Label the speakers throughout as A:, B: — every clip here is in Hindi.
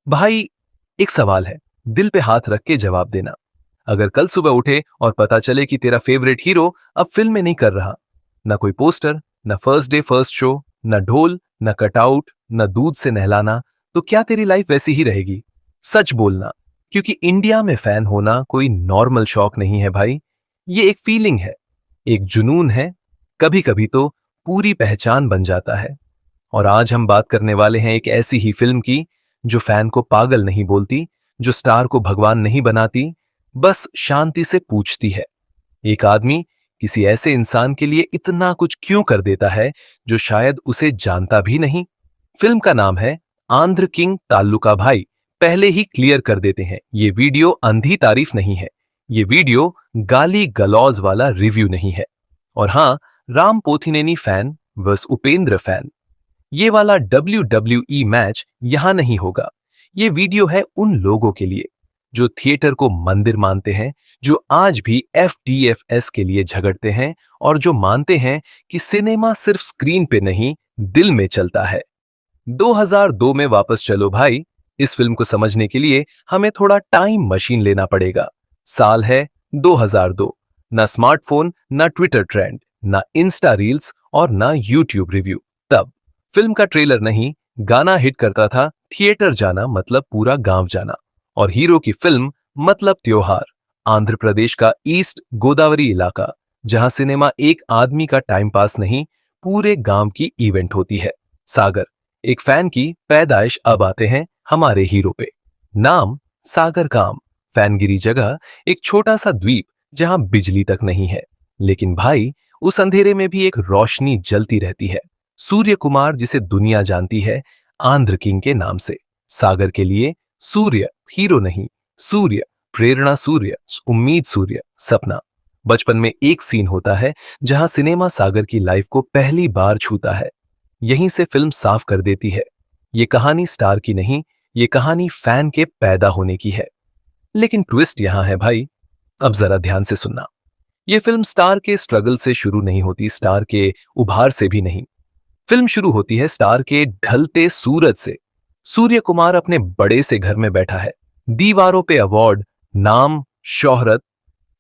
A: भाई, एक सवाल है, दिल पे हाथ रख के जवाब देना। अगर कल सुबह उठे और पता चले कि तेरा फेवरेट हीरो अब फिल्म में नहीं कर रहा, ना कोई पोस्टर, ना फर्स्ट डे फर्स्ट शो, ना ढोल, ना कटआउट, ना दूध से नहलाना, तो क्या तेरी लाइफ वैसी ही रहेगी? सच बोलना, क्योंकि इंडिया में फैन होना कोई नॉर्मल शौक नहीं है भाई। ये एक फीलिंग है, एक जुनून है, कभी कभी तो पूरी पहचान बन जाता है। और आज हम बात करने वाले हैं एक ऐसी ही फिल्म की जो फैन को पागल नहीं बोलती, जो स्टार को भगवान नहीं बनाती, बस शांति से पूछती है, एक आदमी किसी ऐसे इंसान के लिए इतना कुछ क्यों कर देता है जो शायद उसे जानता भी नहीं। फिल्म का नाम है आंध्र किंग ताल्लुका भाई। पहले ही क्लियर कर देते हैं, ये वीडियो अंधी तारीफ नहीं है, ये वीडियो गाली गलौज वाला रिव्यू नहीं है। और हां, Ram Pothineni fan versus Upendra fan, ये वाला WWE मैच यहां नहीं होगा। ये वीडियो है उन लोगों के लिए जो थिएटर को मंदिर मानते हैं, जो आज भी FTFS के लिए झगड़ते हैं और जो मानते हैं कि सिनेमा सिर्फ स्क्रीन पे नहीं, दिल में चलता है। 2002 में वापस चलो भाई। इस फिल्म को समझने के लिए हमें थोड़ा टाइम मशीन लेना पड़ेगा। साल है 2002। ना स्मार्टफोन, ना ट्विटर ट्रेंड, ना इंस्टा रील्स और ना यूट्यूब रिव्यू। तब फिल्म का ट्रेलर नहीं, गाना हिट करता था, थिएटर जाना मतलब पूरा गांव जाना, और हीरो की फिल्म मतलब त्योहार। आंध्र प्रदेश का ईस्ट गोदावरी इलाका, जहां सिनेमा एक आदमी का टाइम पास नहीं, पूरे गांव की इवेंट होती है। सागर, एक फैन की पैदाइश। अब आते हैं हमारे हीरो पे। नाम सागर काम, फैनगिरी जगह, एक छोटा सा द्वीप जहां बिजली तक नहीं है, लेकिन भाई उस अंधेरे में भी एक रोशनी जलती रहती है। सूर्य कुमार, जिसे दुनिया जानती है आंध्र किंग के नाम से। सागर के लिए सूर्य हीरो नहीं, सूर्य प्रेरणा, सूर्य उम्मीद, सूर्य सपना। बचपन में एक सीन होता है जहां सिनेमा सागर की लाइफ को पहली बार छूता है। यहीं से फिल्म साफ कर देती है, ये कहानी स्टार की नहीं, ये कहानी फैन के पैदा होने की है। लेकिन ट्विस्ट यहां है भाई, अब जरा ध्यान से सुनना। ये फिल्म स्टार के स्ट्रगल से शुरू नहीं होती, स्टार के उभार से भी नहीं। फिल्म शुरू होती है स्टार के ढलते सूरज से। सूर्य कुमार अपने बड़े से घर में बैठा है, दीवारों पे अवार्ड, नाम, शोहरत,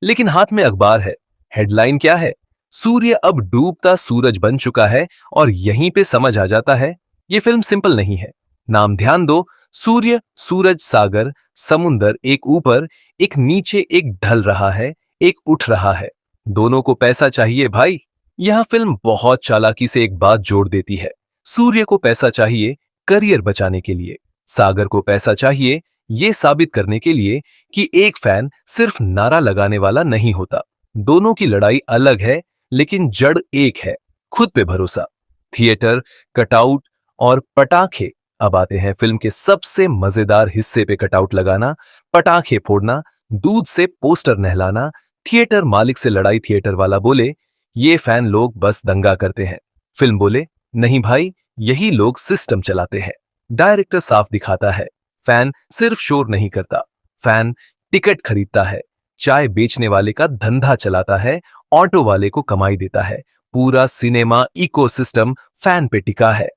A: लेकिन हाथ में अखबार है। हेडलाइन क्या है? सूर्य अब डूबता सूरज बन चुका है। और यहीं पे समझ आ जाता है, ये फिल्म सिंपल नहीं है। नाम ध्यान दो, सूर्य, सूरज, सागर, समुंदर, एक ऊपर एक नीचे, एक ढल रहा है, एक उठ रहा है। दोनों को पैसा चाहिए भाई। यह फिल्म बहुत चालाकी से एक बात जोड़ देती है। सूर्य को पैसा चाहिए करियर बचाने के लिए, सागर को पैसा चाहिए ये साबित करने के लिए कि एक फैन सिर्फ नारा लगाने वाला नहीं होता। दोनों की लड़ाई अलग है, लेकिन जड़ एक है, खुद पे भरोसा। थिएटर, कटआउट और पटाखे। अब आते हैं फिल्म के सबसे मजेदार हिस्से पे, कटआउट लगाना, पटाखे फोड़ना, दूध से पोस्टर नहलाना, थिएटर मालिक से लड़ाई। थिएटर वाला बोले ये फैन लोग बस दंगा करते हैं। फिल्म बोले नहीं भाई, यही लोग सिस्टम चलाते हैं। डायरेक्टर साफ दिखाता है, फैन सिर्फ शोर नहीं करता, फैन टिकट खरीदता है, चाय बेचने वाले का धंधा चलाता है, ऑटो वाले को कमाई देता है। पूरा सिनेमा इकोसिस्टम फैन पे टिका है।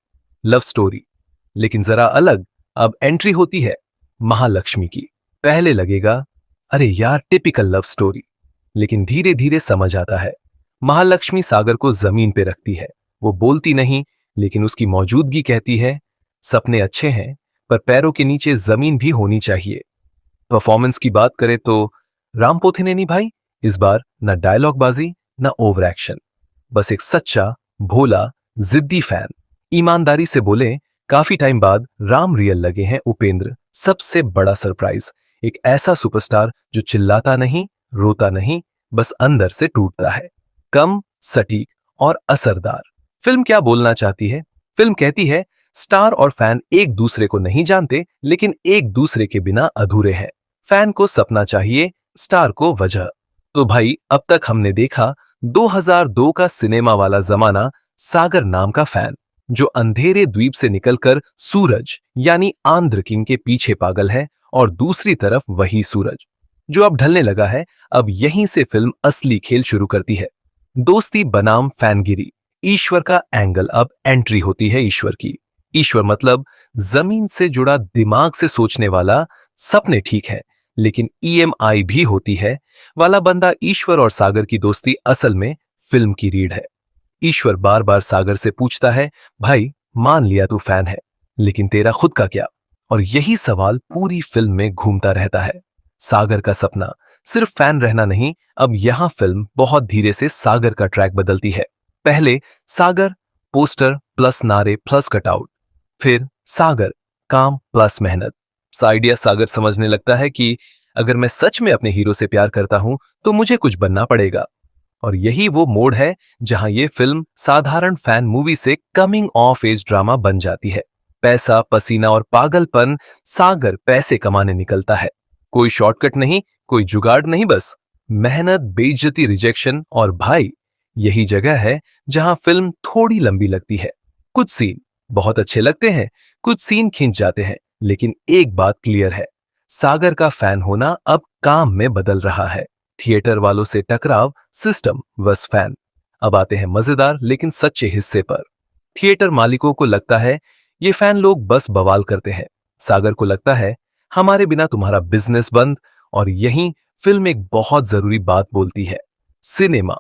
A: लव स्टोरी, लेकिन जरा अलग। अब एंट्री होती है महालक्ष्मी की। पहले लगेगा अरे यार टिपिकल लव स्टोरी, लेकिन धीरे धीरे समझ आता है महालक्ष्मी सागर को जमीन पे रखती है। वो बोलती नहीं, लेकिन उसकी मौजूदगी कहती है सपने अच्छे हैं, पर पैरों के नीचे जमीन भी होनी चाहिए। परफॉर्मेंस की बात करें तो राम पोथिनेनी भाई, इस बार ना डायलॉग बाजी, ना ओवर एक्शन, बस एक सच्चा, भोला, जिद्दी फैन। ईमानदारी से बोले, काफी टाइम बाद राम रियल लगे हैं उपेंद्र। सबसे बड़ा सरप्राइज, एक ऐसा सुपरस्टार जो चिल्लाता नहीं, रोता नहीं, बस अंदर से टूटता है। कम, सटीक और असरदार। फिल्म क्या बोलना चाहती है? फिल्म कहती है स्टार और फैन एक दूसरे को नहीं जानते, लेकिन एक दूसरे के बिना अधूरे हैं। फैन को सपना चाहिए, स्टार को वजह। तो भाई, अब तक हमने देखा 2002 का सिनेमा वाला जमाना, सागर नाम का फैन जो अंधेरे द्वीप से निकलकर सूरज यानी आंध्र किंग के पीछे पागल है, और दूसरी तरफ वही सूरज जो अब ढलने लगा है। अब यहीं से फिल्म असली खेल शुरू करती है। दोस्ती बनाम फैनगिरी, ईश्वर का एंगल। अब एंट्री होती है ईश्वर की। ईश्वर मतलब जमीन से जुड़ा, दिमाग से सोचने वाला। सपने ठीक है, लेकिन ईएमआई भी होती है वाला बंदा। ईश्वर और सागर की दोस्ती असल में फिल्म की रीढ़ है। ईश्वर बार बार सागर से पूछता है, भाई मान लिया तू फैन है, लेकिन तेरा खुद का क्या? और यही सवाल पूरी फिल्म में घूमता रहता है। सागर का सपना सिर्फ फैन रहना नहीं। अब यहां फिल्म बहुत धीरे से सागर का ट्रैक बदलती है। पहले सागर, पोस्टर प्लस नारे प्लस कटआउट, फिर सागर, काम प्लस मेहनत। आइडिया सागर समझने लगता है कि अगर मैं सच में अपने हीरो से प्यार करता हूं तो मुझे कुछ बनना पड़ेगा। और यही वो मोड़ है जहां ये फिल्म साधारण फैन मूवी से कमिंग ऑफ एज ड्रामा बन जाती है। पैसा, पसीना और पागलपन, सागर पैसे कमाने निकलता है। कोई शॉर्टकट नहीं, कोई जुगाड़ नहीं, बस मेहनत, बेइज्जती, रिजेक्शन। और भाई यही जगह है जहां फिल्म थोड़ी लंबी लगती है। कुछ सीन बहुत अच्छे लगते हैं, कुछ सीन खींच जाते हैं, लेकिन एक बात क्लियर है, सागर का फैन होना अब काम में बदल रहा है। थिएटर वालों से टकराव, सिस्टम वस फैन। अब आते हैं मजेदार लेकिन सच्चे हिस्से पर। थिएटर मालिकों को लगता है ये फैन लोग बस बवाल करते हैं। सागर को लगता है हमारे बिना तुम्हारा बिजनेस बंद। और यहीं फिल्म एक बहुत जरूरी बात बोलती है। Cinema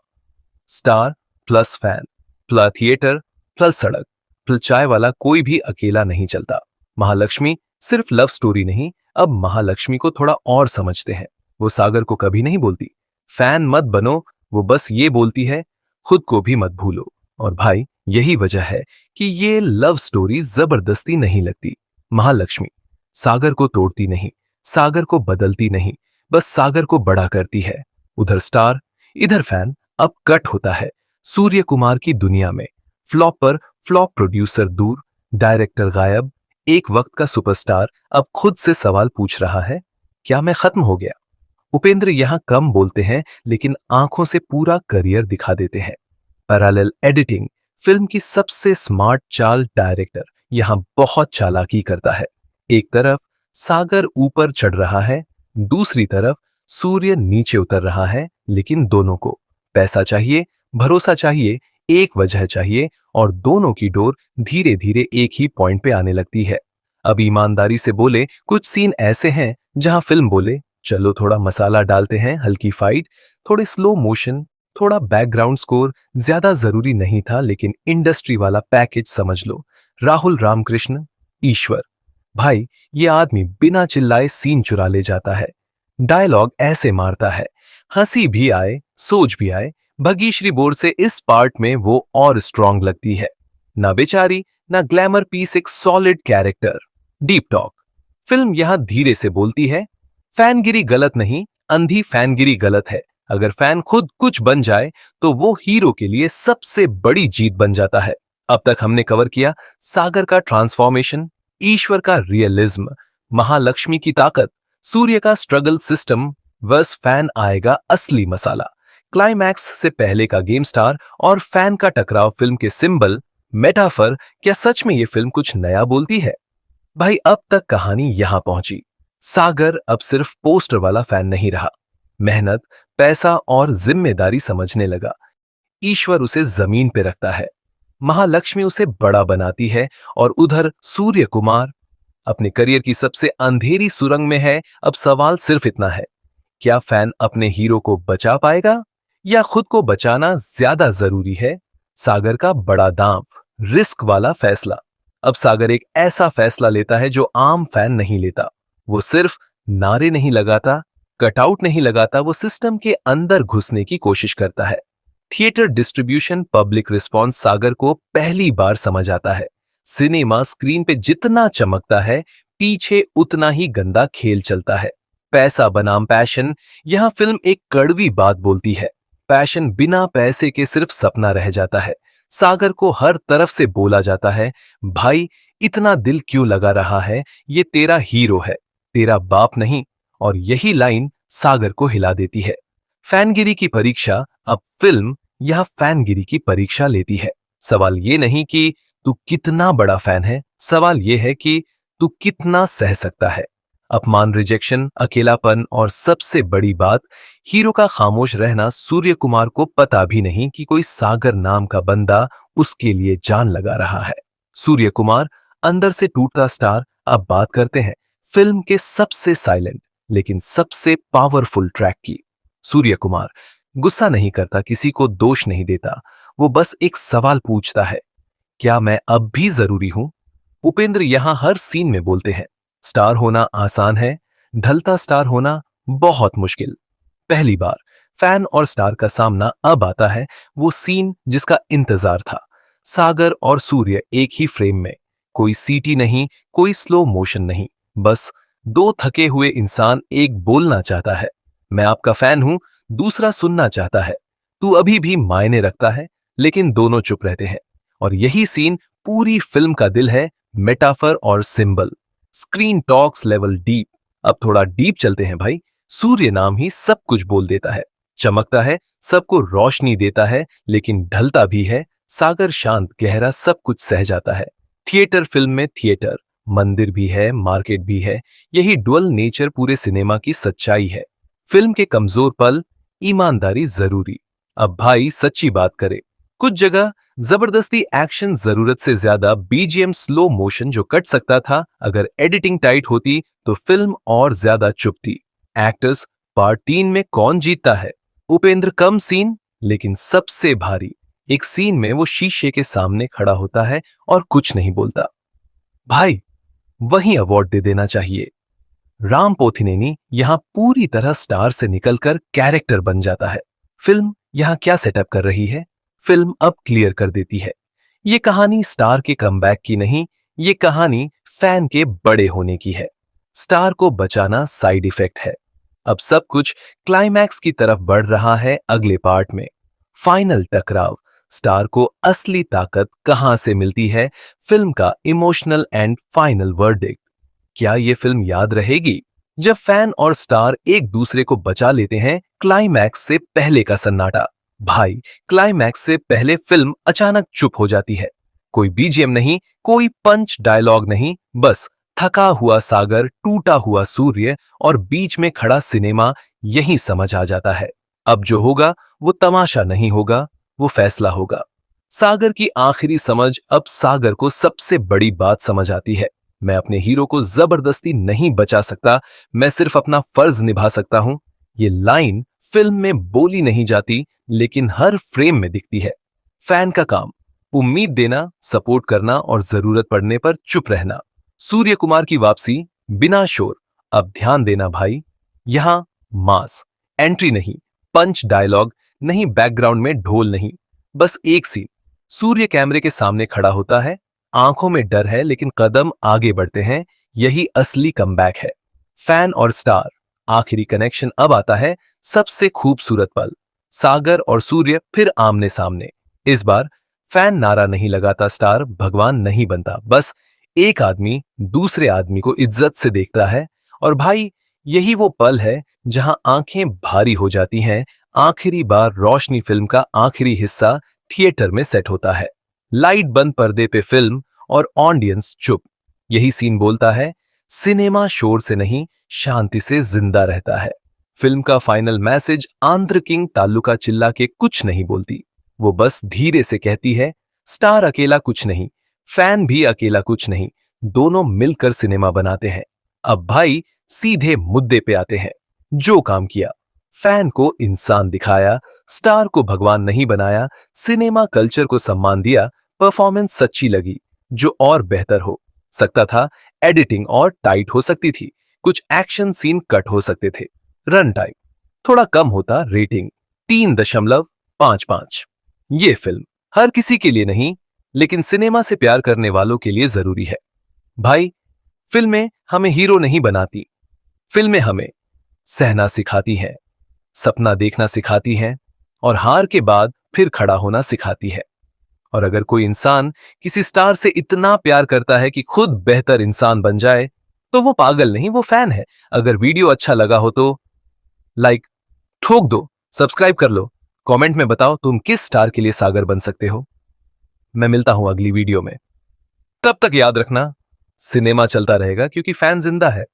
A: star plus fan plus theatre plus सड़क प्लस चाय वाला, कोई भी अकेला नहीं चलता। महालक्ष्मी सिर्फ लव स्टोरी नहीं, अब महालक्ष्मी को थोड़ा और समझते हैं। वो सागर को कभी नहीं बोलती फैन मत बनो, वो बस ये बोलती है खुद को भी मत भूलो। और भाई यही वजह है कि ये लव स्टोरी जबरदस्ती नहीं लगती। महालक्ष्मी सागर को तोड़ती नहीं, सागर को बदलती नहीं, बस सागर को बड़ा करती है। उधर स्टार, इधर फैन। अब कट होता है सूर्य कुमार की दुनिया में। फ्लॉप पर फ्लॉप, प्रोड्यूसर दूर, डायरेक्टर गायब। एक वक्त का सुपरस्टार अब खुद से सवाल पूछ रहा है, क्या मैं खत्म हो गया? उपेंद्र यहां कम बोलते हैं, लेकिन आंखों से पूरा करियर दिखा देते हैं। पैरेलल एडिटिंग फिल्म की सबसे स्मार्ट चाल। डायरेक्टर यहां बहुत चालाकी करता है। एक तरफ सागर ऊपर चढ़ रहा है, दूसरी तरफ सूर्य नीचे उतर रहा है, लेकिन दोनों को पैसा चाहिए, भरोसा चाहिए, एक वजह चाहिए, और दोनों की डोर धीरे धीरे एक ही पॉइंट पे आने लगती है। अब ईमानदारी से बोले, कुछ सीन ऐसे हैं जहां फिल्म बोले चलो थोड़ा मसाला डालते हैं, हल्की फाइट, थोड़े स्लो मोशन, थोड़ा बैकग्राउंड स्कोर ज्यादा जरूरी नहीं था, लेकिन इंडस्ट्री वाला पैकेज समझ लो। राहुल रामकृष्ण, ईश्वर, भाई ये आदमी बिना चिल्लाए सीन चुरा ले जाता है। डायलॉग ऐसे मारता है, हंसी भी आए, सोच भी आए। भगीश्री बोर से इस पार्ट में वो और स्ट्रांग लगती है। ना बेचारी ना ग्लैमर पीस, एक solid character. Deep talk film यहां धीरे से बोलती है, फैनगिरी गलत नहीं, अंधी फैनगिरी गलत है। अगर फैन खुद कुछ बन जाए तो वो हीरो के लिए सबसे बड़ी जीत बन जाता है। अब तक हमने कवर किया सागर का ट्रांसफॉर्मेशन, ईश्वर का रियलिज्म, महालक्ष्मी की ताकत, सूर्य का स्ट्रगल सिस्टम, वर्स फैन आएगा असली मसाला। क्लाइमैक्स से पहले का गेम स्टार और फैन का टकराव, फिल्म के सिंबल, मेटाफर। क्या सच में ये फिल्म कुछ नया बोलती है? भाई अब तक कहानी यहां पहुंची। सागर अब सिर्फ पोस्टर वाला फैन नहीं रहा, मेहनत, पैसा और जिम्मेदारी समझने लगा। ईश्वर उसे जमीन पे रखता है, महालक्ष्मी उसे बड़ा बनाती है, और उधर सूर्य कुमार अपने करियर की सबसे अंधेरी सुरंग में है। अब सवाल सिर्फ इतना है, क्या फैन अपने हीरो को बचा पाएगा या खुद को बचाना ज्यादा जरूरी है? सागर का बड़ा दांव, रिस्क वाला फैसला। अब सागर एक ऐसा फैसला लेता है जो आम फैन नहीं लेता। वो सिर्फ नारे नहीं लगाता, कटआउट नहीं लगाता, वो सिस्टम के अंदर घुसने की कोशिश करता है। थिएटर डिस्ट्रीब्यूशन, पब्लिक रिस्पॉन्स सागर को पहली बार समझ आता है। सिनेमा स्क्रीन पे जितना चमकता है, पीछे उतना ही गंदा खेल चलता है। पैसा बनाम पैशन, यहां फिल्म एक कड़वी बात बोलती है। पैशन बिना पैसे के सिर्फ सपना रह जाता है। सागर को हर तरफ से बोला जाता है, भाई इतना दिल क्यों लगा रहा है, ये तेरा हीरो है, तेरा बाप नहीं। और यही लाइन सागर को हिला देती है। फैनगिरी की परीक्षा, अब फिल्म यह फैनगिरी की परीक्षा लेती है। सवाल ये नहीं कि तू कितना बड़ा फैन है, सवाल ये है कि तू कितना सह सकता है। अपमान, रिजेक्शन, अकेलापन, और सबसे बड़ी बात, हीरो का खामोश रहना। सूर्य कुमार को पता भी नहीं कि कोई सागर नाम का बंदा उसके लिए जान लगा रहा है। सूर्य कुमार अंदर से टूटता स्टार। अब बात करते हैं फिल्म के सबसे साइलेंट लेकिन सबसे पावरफुल ट्रैक की। सूर्य कुमार गुस्सा नहीं करता, किसी को दोष नहीं देता, वो बस एक सवाल पूछता है, क्या मैं अब भी जरूरी हूं? उपेंद्र यहां हर सीन में बोलते हैं, स्टार होना आसान है, ढलता स्टार होना बहुत मुश्किल। पहली बार फैन और स्टार का सामना अब आता है, वो सीन जिसका इंतजार था। सागर और सूर्य एक ही फ्रेम में, कोई सीटी नहीं, कोई स्लो मोशन नहीं, बस दो थके हुए इंसान। एक बोलना चाहता है, मैं आपका फैन हूं, दूसरा सुनना चाहता है, तू अभी भी मायने रखता है, लेकिन दोनों चुप रहते हैं। और यही सीन पूरी फिल्म का दिल है, मेटाफर और symbol. Screen talks level deep. अब थोड़ा डीप चलते हैं भाई। सूर्य नाम ही सब कुछ बोल देता है, चमकता है, सबको रोशनी देता है, लेकिन ढलता भी है। सागर शांत गहरा सब कुछ सह जाता है। थिएटर फिल्म में थिएटर, मंदिर भी है, मार्केट भी है। यही डुअल नेचर पूरे सिनेमा की सच्चाई है। फिल्म के कमजोर पल, ईमानदारी जरूरी। अब भाई सच्ची बात करे, कुछ जगह जबरदस्ती एक्शन, जरूरत से ज्यादा बीजीएम, स्लो मोशन जो कट सकता था। अगर एडिटिंग टाइट होती तो फिल्म और ज्यादा चुभती। एक्टर्स, पार्ट 3 में कौन जीतता है? उपेंद्र कम सीन लेकिन सबसे भारी। एक सीन में वो शीशे के सामने खड़ा होता है और कुछ नहीं बोलता। भाई वहीं अवार्ड दे देना चाहिए। राम पोथिनेनी यहां पूरी तरह स्टार से निकलकर कैरेक्टर बन जाता है। फिल्म यहां क्या सेटअप कर रही है, फिल्म अब क्लियर कर देती है। ये कहानी स्टार के कमबैक की नहीं, ये कहानी फैन के बड़े होने की है। स्टार को बचाना साइड इफेक्ट है। अब सब कुछ क्लाइमैक्स की तरफ बढ़ रहा है। अगले पार्ट में फाइनल टकराव, स्टार को असली ताकत कहां से मिलती है, फिल्म का इमोशनल एंड फाइनल वर्डिक्ट। क्या यह फिल्म याद रहेगी? जब फैन और स्टार एक दूसरे को बचा लेते हैं। क्लाइमैक्स से पहले का सन्नाटा। भाई क्लाइमैक्स से पहले फिल्म अचानक चुप हो जाती है। कोई बीजीएम नहीं, कोई पंच डायलॉग नहीं, बस थका हुआ सागर, टूटा हुआ सूर्य और बीच में खड़ा सिनेमा। यही समझ आ जाता है, अब जो होगा वो तमाशा नहीं होगा, वो फैसला होगा। सागर की आखिरी समझ। अब सागर को सबसे बड़ी बात समझ आती है, मैं अपने हीरो को जबरदस्ती नहीं बचा सकता, मैं सिर्फ अपना फर्ज निभा सकता हूं। ये लाइन फिल्म में बोली नहीं जाती, लेकिन हर फ्रेम में दिखती है। फैन का काम उम्मीद देना, सपोर्ट करना और जरूरत पड़ने पर चुप रहना। सूर्य कुमार की वापसी बिना शोर। अब ध्यान देना भाई, यहां मास एंट्री नहीं, पंच डायलॉग नहीं, बैकग्राउंड में ढोल नहीं, बस एक सीन। सूर्य कैमरे के सामने खड़ा होता है, आंखों में डर है लेकिन कदम आगे बढ़ते हैं। यही असली कमबैक है। फैन और स्टार, आखिरी कनेक्शन अब आता है, सबसे खूबसूरत पल। सागर और सूर्य फिर आमने सामने। इस बार फैन नारा नहीं लगाता, स्टार भगवान नहीं बनता, बस एक आदमी दूसरे आदमी को इज्जत से देखता है। और भाई यही वो पल है जहां आंखें भारी हो जाती हैं। आखिरी बार रोशनी, फिल्म का आखिरी हिस्सा थिएटर में सेट होता है। लाइट बंद, पर्दे पे फिल्म और ऑडियंस चुप। यही सीन बोलता है, सिनेमा शोर से नहीं, शांति से जिंदा रहता है। फिल्म का फाइनल मैसेज, आंध्र किंग ताल्लुका चिल्ला के कुछ नहीं बोलती, वो बस धीरे से कहती है, स्टार अकेला कुछ नहीं, फैन भी अकेला कुछ नहीं, दोनों मिलकर सिनेमा बनाते हैं। अब भाई सीधे मुद्दे पे आते हैं। जो काम किया, फैन को इंसान दिखाया, स्टार को भगवान नहीं बनाया, सिनेमा कल्चर को सम्मान दिया, परफॉर्मेंस सच्ची लगी। जो और बेहतर हो सकता था, एडिटिंग और टाइट हो सकती थी, कुछ एक्शन सीन कट हो सकते थे, रन टाइम थोड़ा कम होता, रेटिंग 3.55। ये फिल्म हर किसी के लिए नहीं, लेकिन सिनेमा से प्यार करने वालों के लिए जरूरी है। भाई फिल्में हमें हीरो नहीं बनाती, फिल्में हमें सहना सिखाती हैं, सपना देखना सिखाती हैं और हार के बाद फिर खड़ा होना सिखाती है। और अगर कोई इंसान किसी स्टार से इतना प्यार करता है कि खुद बेहतर इंसान बन जाए, तो वो पागल नहीं, वो फैन है। अगर वीडियो अच्छा लगा हो तो लाइक ठोक दो, सब्सक्राइब कर लो, कमेंट में बताओ तुम किस स्टार के लिए सागर बन सकते हो। मैं मिलता हूं अगली वीडियो में, तब तक याद रखना, सिनेमा चलता रहेगा क्योंकि फैन जिंदा है।